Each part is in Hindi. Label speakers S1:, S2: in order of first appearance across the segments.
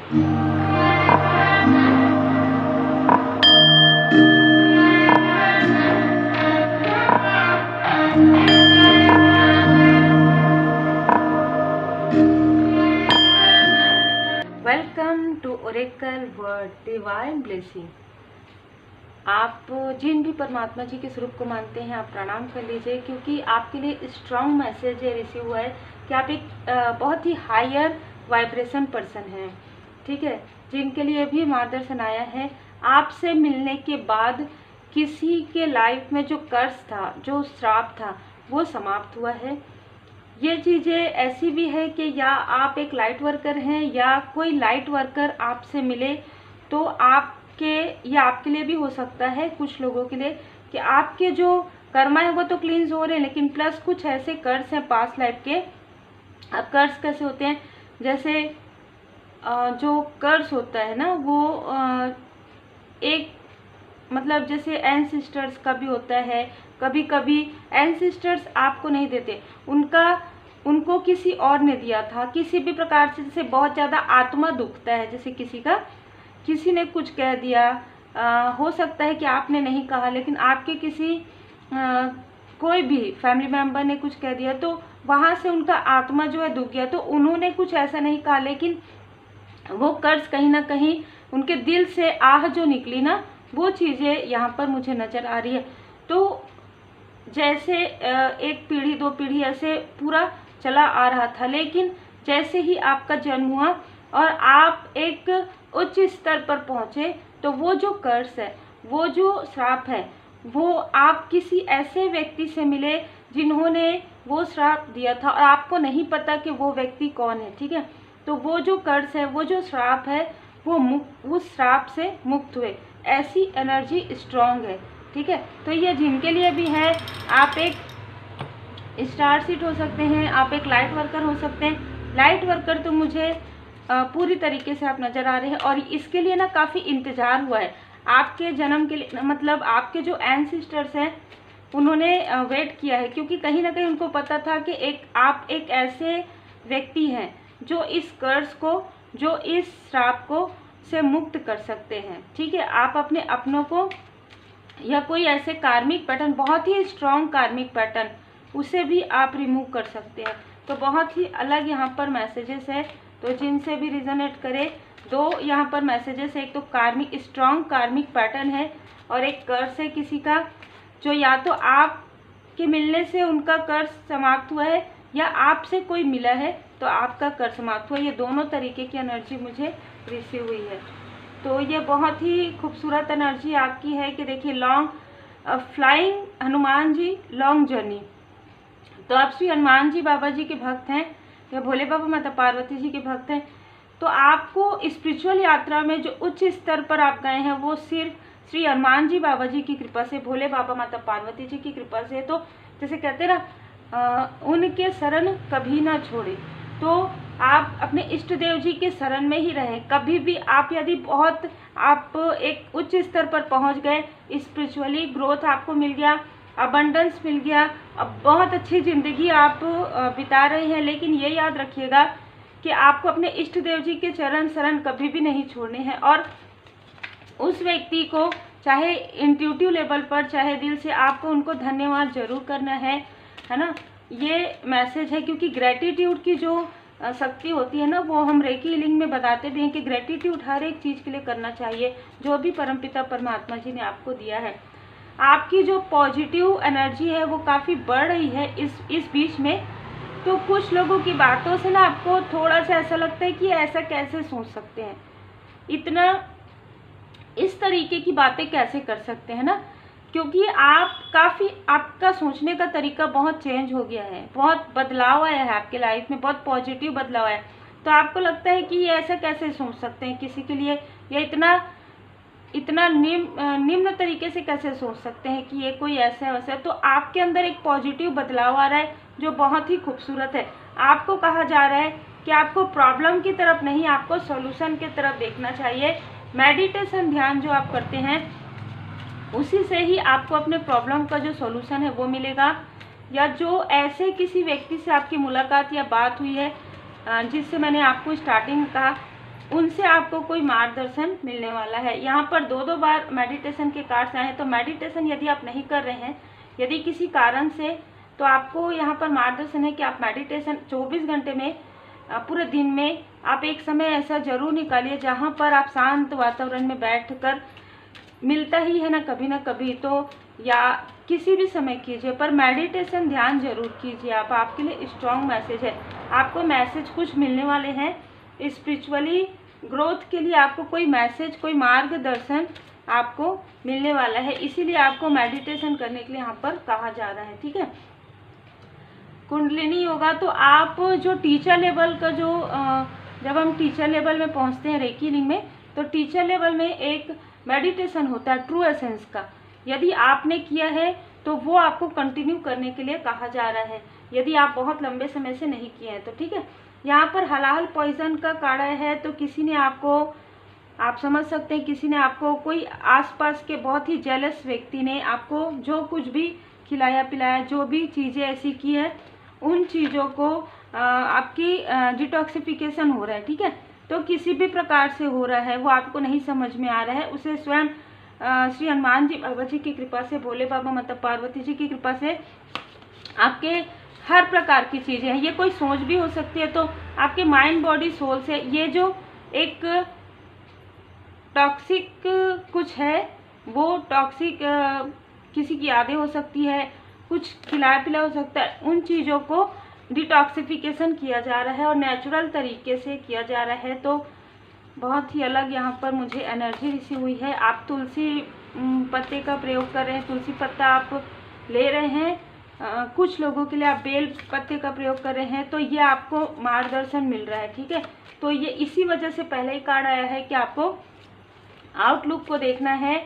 S1: Welcome to Oracle Word Divine Blessing. आप जिन भी परमात्मा जी के स्वरूप को मानते हैं, आप प्रणाम कर लीजिए, क्योंकि आपके लिए स्ट्रॉन्ग मैसेज है रिसीव हुआ है कि आप एक बहुत ही हायर वाइब्रेशन पर्सन हैं। ठीक है, जिनके लिए भी मार्गदर्शन आया है। आपसे मिलने के बाद किसी के लाइफ में जो कर्ज था, जो श्राप था, वो समाप्त हुआ है। ये चीज़ें ऐसी भी है कि या आप एक लाइट वर्कर हैं या कोई लाइट वर्कर आपसे मिले तो आपके, या आपके लिए भी हो सकता है कुछ लोगों के लिए, कि आपके जो कर्मा है वो तो क्लींस हो रहे हैं, लेकिन प्लस कुछ ऐसे कर्ज हैं पास्ट लाइफ के। अब कर्ज कैसे होते हैं, जैसे जो कर्ज होता है ना वो एक मतलब जैसे एंसेस्टर्स का भी होता है। कभी कभी एंसेस्टर्स आपको नहीं देते, उनको किसी और ने दिया था, किसी भी प्रकार से। जैसे बहुत ज़्यादा आत्मा दुखता है, जैसे किसी ने कुछ कह दिया, हो सकता है कि आपने नहीं कहा, लेकिन आपके किसी कोई भी फैमिली मेम्बर ने कुछ कह दिया, तो वहाँ से उनका आत्मा जो है दुख गया। तो उन्होंने कुछ ऐसा नहीं कहा, लेकिन वो कर्ज कहीं ना कहीं उनके दिल से आह जो निकली ना, वो चीज़ें यहाँ पर मुझे नज़र आ रही है। तो जैसे एक पीढ़ी दो पीढ़ी ऐसे पूरा चला आ रहा था, लेकिन जैसे ही आपका जन्म हुआ और आप एक उच्च स्तर पर पहुँचे, तो वो जो कर्ज है, वो जो श्राप है, वो आप किसी ऐसे व्यक्ति से मिले जिन्होंने वो श्राप दिया था और आपको नहीं पता कि वो व्यक्ति कौन है। ठीक है, तो वो जो कर्ज है, वो जो श्राप है, वो उस श्राप से मुक्त हुए। ऐसी एनर्जी स्ट्रांग है। ठीक है, तो ये जिनके लिए भी है, आप एक स्टार सीट हो सकते हैं, आप एक लाइट वर्कर हो सकते हैं। लाइट वर्कर तो मुझे पूरी तरीके से आप नज़र आ रहे हैं, और इसके लिए ना काफ़ी इंतज़ार हुआ है आपके जन्म के लिए। मतलब आपके जो एंसेस्टर्स हैं उन्होंने वेट किया है, क्योंकि कहीं ना कहीं उनको पता था कि आप एक ऐसे व्यक्ति हैं जो इस कर्ज को, जो इस श्राप को से मुक्त कर सकते हैं। ठीक है, आप अपने अपनों को या कोई ऐसे कार्मिक पैटर्न, बहुत ही स्ट्रॉन्ग कार्मिक पैटर्न, उसे भी आप रिमूव कर सकते हैं। तो बहुत ही अलग यहाँ पर मैसेजेस है, तो जिनसे भी रिजोनेट करे, दो यहाँ पर मैसेजेस है। एक तो स्ट्रॉन्ग कार्मिक पैटर्न है, और एक कर्ज है किसी का, जो या तो आपके मिलने से उनका कर्ज समाप्त हुआ है, या आपसे कोई मिला है तो आपका कर्ज समाप्त हुआ। ये दोनों तरीके की एनर्जी मुझे रिसीव हुई है। तो ये बहुत ही खूबसूरत एनर्जी आपकी है कि देखिए, long flying Hanuman ji, long journey. तो आप श्री हनुमान जी बाबा जी के भक्त हैं या भोले बाबा माता पार्वती जी के भक्त हैं, तो आपको स्पिरिचुअल यात्रा में जो उच्च स्तर पर आप गए हैं, वो सिर्फ श्री हनुमान जी बाबा जी की कृपा से, भोले बाबा माता पार्वती जी की कृपा से। तो जैसे कहते हैं ना, उनके शरण कभी ना छोड़े। तो आप अपने इष्ट देव जी के शरण में ही रहें। कभी भी आप यदि बहुत आप एक उच्च स्तर पर पहुंच गए, स्पिरिचुअली ग्रोथ आपको मिल गया, अबंडेंस मिल गया, अब बहुत अच्छी ज़िंदगी आप बिता रहे हैं, लेकिन ये याद रखिएगा कि आपको अपने इष्ट देव जी के चरण शरण कभी भी नहीं छोड़ने हैं। और उस व्यक्ति को चाहे इंट्यूटिव लेवल पर, चाहे दिल से, आपको उनको धन्यवाद जरूर करना है ना। ये मैसेज है, क्योंकि ग्रेटिट्यूड की जो शक्ति होती है ना, वो हम रेकी हीलिंग में बताते भी हैं कि ग्रेटिट्यूड हर एक चीज़ के लिए करना चाहिए, जो भी परमपिता परमात्मा जी ने आपको दिया है। आपकी जो पॉजिटिव एनर्जी है वो काफ़ी बढ़ रही है इस बीच में। तो कुछ लोगों की बातों से ना आपको थोड़ा सा ऐसा लगता है कि ऐसा कैसे सोच सकते हैं, इतना इस तरीके की बातें कैसे कर सकते हैं ना, क्योंकि आपका सोचने का तरीका बहुत चेंज हो गया है, बहुत बदलाव आया है आपके लाइफ में, बहुत पॉजिटिव बदलाव आया है। तो आपको लगता है कि ये ऐसा कैसे सोच सकते हैं किसी के लिए, या इतना निम्न तरीके से कैसे सोच सकते हैं कि ये कोई ऐसा है वैसा है। तो आपके अंदर एक पॉजिटिव बदलाव आ रहा है जो बहुत ही खूबसूरत है। आपको कहा जा रहा है कि आपको प्रॉब्लम की तरफ नहीं, आपको सॉल्यूशन की तरफ देखना चाहिए। मेडिटेशन, ध्यान जो आप करते हैं, उसी से ही आपको अपने प्रॉब्लम का जो सॉल्यूशन है वो मिलेगा। या जो ऐसे किसी व्यक्ति से आपकी मुलाकात या बात हुई है जिससे मैंने आपको स्टार्टिंग कहा उनसे आपको कोई मार्गदर्शन मिलने वाला है। यहाँ पर 2-2 बार मेडिटेशन के कार्ड्स आए हैं, तो मेडिटेशन यदि आप नहीं कर रहे हैं, यदि किसी कारण से, तो आपको यहाँ पर मार्गदर्शन है कि आप मेडिटेशन 24 घंटे में, पूरे दिन में आप एक समय ऐसा जरूर निकालिए जहाँ पर आप शांत वातावरण में बैठकर, मिलता ही है ना कभी तो, या किसी भी समय कीजिए, पर मेडिटेशन ध्यान जरूर कीजिए आप। आपके लिए स्ट्रॉन्ग मैसेज है, आपको मैसेज कुछ मिलने वाले हैं स्पिरिचुअली ग्रोथ के लिए। आपको कोई मैसेज, कोई मार्गदर्शन आपको मिलने वाला है, इसीलिए आपको मेडिटेशन करने के लिए यहाँ पर कहा जा रहा है। ठीक है, कुंडलिनी योगा, तो आप जो टीचर लेवल का जो जब हम टीचर लेवल में पहुँचते हैं रेकी लिंग में, तो टीचर लेवल में एक मेडिटेशन होता है ट्रू एसेंस का। यदि आपने किया है तो वो आपको कंटिन्यू करने के लिए कहा जा रहा है, यदि आप बहुत लंबे समय से नहीं किए हैं तो। ठीक है, यहाँ पर हलाल पॉइजन का काढ़ा है, तो किसी ने आपको, आप समझ सकते हैं, किसी ने आपको, कोई आसपास के बहुत ही जेलस व्यक्ति ने आपको जो कुछ भी खिलाया पिलाया, जो भी चीज़ें ऐसी की है, उन चीज़ों को आपकी डिटॉक्सिफिकेशन हो रहा है। ठीक है, तो किसी भी प्रकार से हो रहा है, वो आपको नहीं समझ में आ रहा है, उसे स्वयं श्री हनुमान जी बाबा जी की कृपा से, भोले बाबा मतलब पार्वती जी की कृपा से, आपके हर प्रकार की चीज़ें हैं, ये कोई सोच भी हो सकती है, तो आपके माइंड बॉडी सोल से ये जो एक टॉक्सिक कुछ है, वो टॉक्सिक किसी की यादें हो सकती है, कुछ खिलाया पिलाया हो सकता है, उन चीज़ों को डिटॉक्सिफिकेशन किया जा रहा है और नेचुरल तरीके से किया जा रहा है। तो बहुत ही अलग यहाँ पर मुझे एनर्जी रिसीव हुई है। आप तुलसी पत्ते का प्रयोग कर रहे हैं, तुलसी पत्ता आप ले रहे हैं, कुछ लोगों के लिए आप बेल पत्ते का प्रयोग कर रहे हैं, तो ये आपको मार्गदर्शन मिल रहा है। ठीक है, तो ये इसी वजह से पहले ही कार्ड आया है कि आपको आउटलुक को देखना है,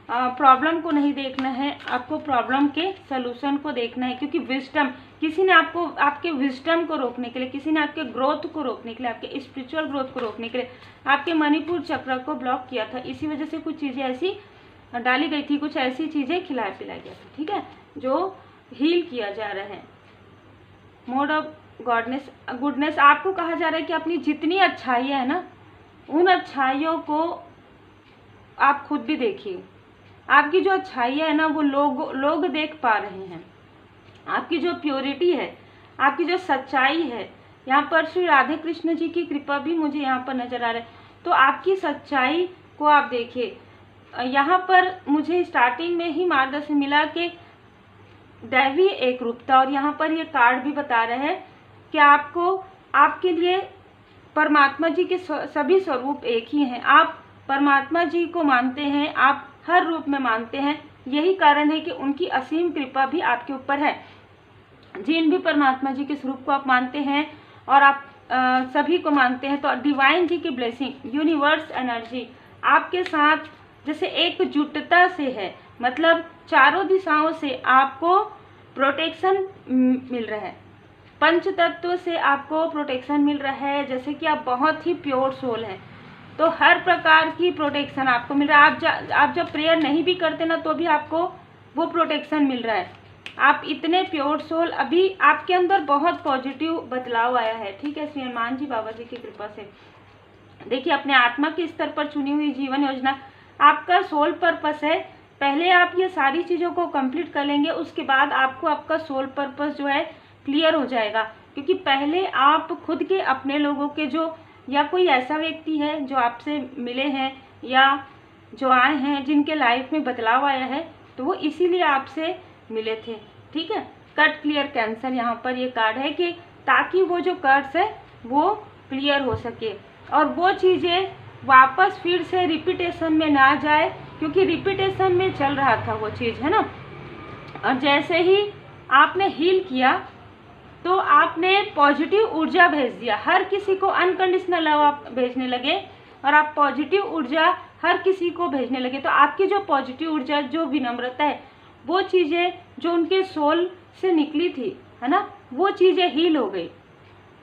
S1: प्रॉब्लम को नहीं देखना है, आपको प्रॉब्लम के सलूशन को देखना है। क्योंकि विजडम, किसी ने आपको, आपके विजडम को रोकने के लिए, किसी ने आपके ग्रोथ को रोकने के लिए, आपके स्पिरिचुअल ग्रोथ को रोकने के लिए आपके मणिपुर चक्र को ब्लॉक किया था, इसी वजह से कुछ चीज़ें ऐसी डाली गई थी, कुछ ऐसी चीज़ें खिलाया पिलाया गया था। ठीक है, जो हील किया जा रहा है। मोड ऑफ गॉडनेस, गुडनेस, आपको कहा जा रहा है कि अपनी जितनी अच्छाइयाँ है ना, उन अच्छाइयों को आप खुद भी देखिए। आपकी जो अच्छाइयाँ है ना, वो लोग देख पा रहे हैं। आपकी जो प्योरिटी है, आपकी जो सच्चाई है, यहाँ पर श्री राधे कृष्ण जी की कृपा भी मुझे यहाँ पर नजर आ रहा है। तो आपकी सच्चाई को आप देखिए। यहाँ पर मुझे स्टार्टिंग में ही मार्गदर्शन मिला कि दैवी एक रूपता, और यहाँ पर ये कार्ड भी बता रहे हैं कि आपको, आपके लिए परमात्मा जी के सभी स्वरूप एक ही हैं। आप परमात्मा जी को मानते हैं, आप हर रूप में मानते हैं, यही कारण है कि उनकी असीम कृपा भी आपके ऊपर है। जिन भी परमात्मा जी के स्वरूप को आप मानते हैं और आप सभी को मानते हैं, तो डिवाइन जी की ब्लेसिंग, यूनिवर्स एनर्जी आपके साथ जैसे एकजुटता से है, मतलब चारों दिशाओं से आपको प्रोटेक्शन मिल रहा है, पंच तत्व से आपको प्रोटेक्शन मिल रहा है। जैसे कि आप बहुत ही प्योर सोल हैं, तो हर प्रकार की प्रोटेक्शन आपको मिल रहा है। आप जब प्रेयर नहीं भी करते ना, तो भी आपको वो प्रोटेक्शन मिल रहा है। आप इतने प्योर सोल, अभी आपके अंदर बहुत पॉजिटिव बदलाव आया है। ठीक है, श्री हनुमान जी बाबा जी की कृपा से। देखिए, अपने आत्मा के स्तर पर चुनी हुई जीवन योजना आपका सोल पर्पस है। पहले आप ये सारी चीज़ों को कंप्लीट कर लेंगे, उसके बाद आपको आपका सोल पर्पस जो है क्लियर हो जाएगा। क्योंकि पहले आप खुद के, अपने लोगों के जो, या कोई ऐसा व्यक्ति है जो आपसे मिले हैं या जो आए हैं, जिनके लाइफ में बदलाव आया है, तो वो इसीलिए आपसे मिले थे। ठीक है, कट क्लियर कैंसर, यहाँ पर ये कार्ड है कि ताकि वो जो कर्स है वो क्लियर हो सके और वो चीज़ें वापस फिर से रिपीटेशन में ना जाए, क्योंकि रिपीटेशन में चल रहा था वो चीज़, है ना। और जैसे ही आपने हील किया, तो आपने पॉजिटिव ऊर्जा भेज दिया, हर किसी को अनकंडीशनल लव आप भेजने लगे, और आप पॉजिटिव ऊर्जा हर किसी को भेजने लगे। तो आपकी जो पॉजिटिव ऊर्जा, जो विनम्रता है, वो चीज़ें जो उनके सोल से निकली थी, है ना, वो चीज़ें हील हो गई।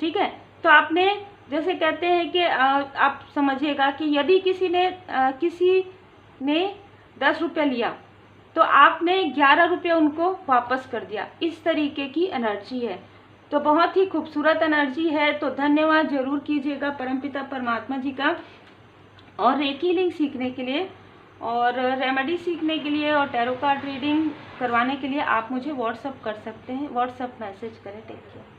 S1: ठीक है, तो आपने, जैसे कहते हैं कि आप समझिएगा कि यदि किसी ने 10 रुपये लिया, तो आपने 11 रुपये उनको वापस कर दिया। इस तरीके की एनर्जी है। तो बहुत ही खूबसूरत एनर्जी है। तो धन्यवाद जरूर कीजिएगा परमपिता परमात्मा जी का। और रेकी लिंक सीखने के लिए और रेमेडी सीखने के लिए और टैरो कार्ड रीडिंग करवाने के लिए आप मुझे व्हाट्सअप कर सकते हैं। व्हाट्सअप मैसेज करें। Take care.